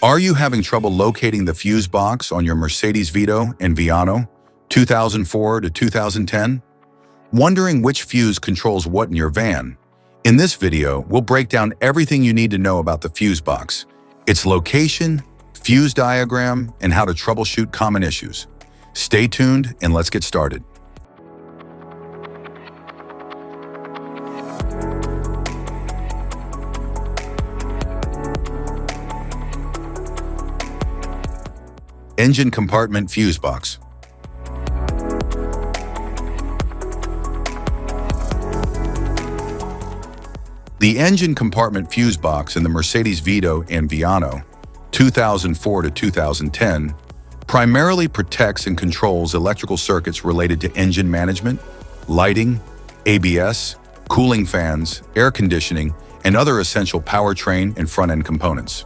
Are you having trouble locating the fuse box on your Mercedes Vito and Viano 2004 to 2010? Wondering which fuse controls what in your van? In this video, we'll break down everything you need to know about the fuse box, its location, fuse diagram, and how to troubleshoot common issues. Stay tuned and let's get started. Engine compartment fuse box. The engine compartment fuse box in the Mercedes Vito and Viano 2004 to 2010 primarily protects and controls electrical circuits related to engine management, lighting, ABS, cooling fans, air conditioning, and other essential powertrain and front-end components.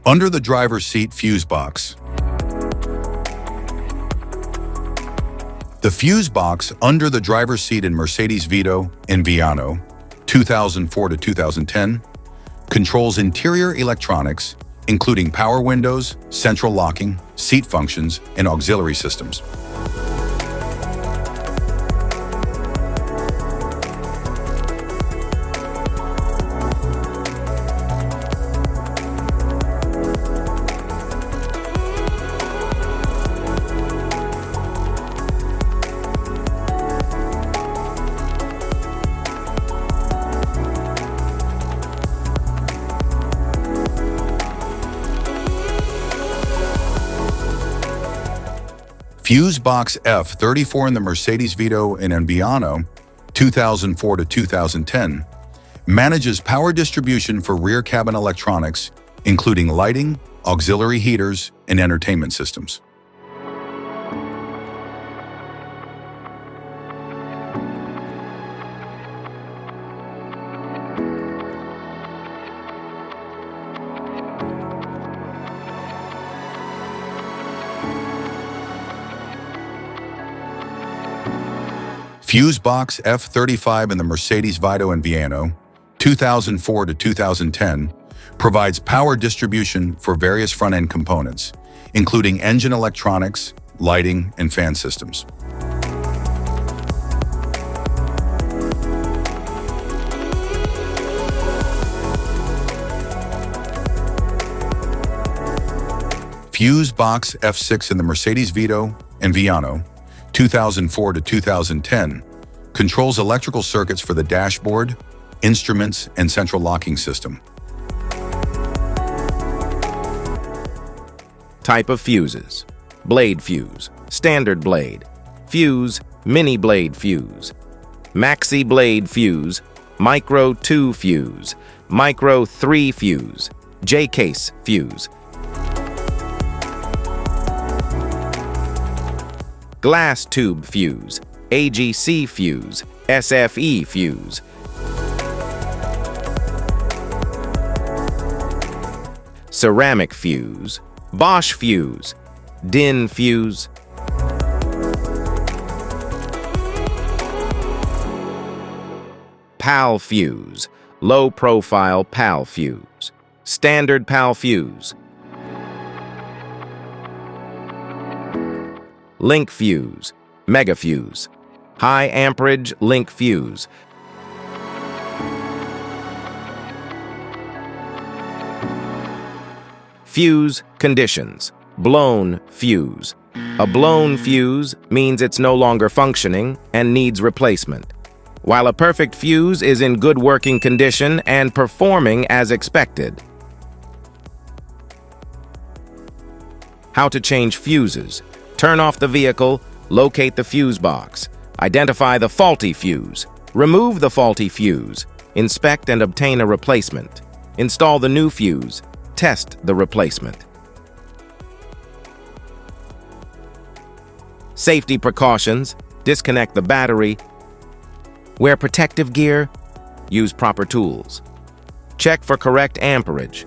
Under the driver's seat fuse box. The fuse box under the driver's seat in Mercedes Vito and Viano 2004 to 2010 controls interior electronics, including power windows, central locking, seat functions, and auxiliary systems. Fuse box F34 in the Mercedes Vito and Viano 2004 to 2010 manages power distribution for rear cabin electronics, including lighting, auxiliary heaters, and entertainment systems. Fuse box F35 in the Mercedes Vito and Viano 2004 to 2010 provides power distribution for various front-end components, including engine electronics, lighting, and fan systems. Fuse box F6 in the Mercedes Vito and Viano 2004 to 2010 controls electrical circuits for the dashboard, instruments, and central locking system. Type of fuses: blade fuse, standard blade, fuse, mini blade fuse, maxi blade fuse, micro 2 fuse, micro 3 fuse, J-case fuse, glass tube fuse, AGC fuse, SFE fuse, ceramic fuse, Bosch fuse, DIN fuse, PAL fuse, low profile PAL fuse, standard PAL fuse, link fuse, mega fuse, high amperage link fuse, fuse conditions: blown fuse. A blown fuse means it's no longer functioning and needs replacement, while a perfect fuse is in good working condition and performing as expected. How to change fuses: turn off the vehicle, locate the fuse box, identify the faulty fuse, remove the faulty fuse, inspect and obtain a replacement, install the new fuse, test the replacement. Safety precautions: disconnect the battery, wear protective gear, use proper tools, check for correct amperage,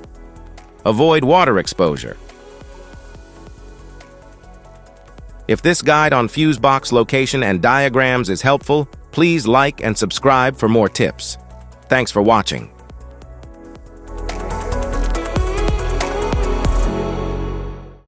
avoid water exposure, If this guide on fuse box location and diagrams is helpful, please like and subscribe for more tips. Thanks for watching.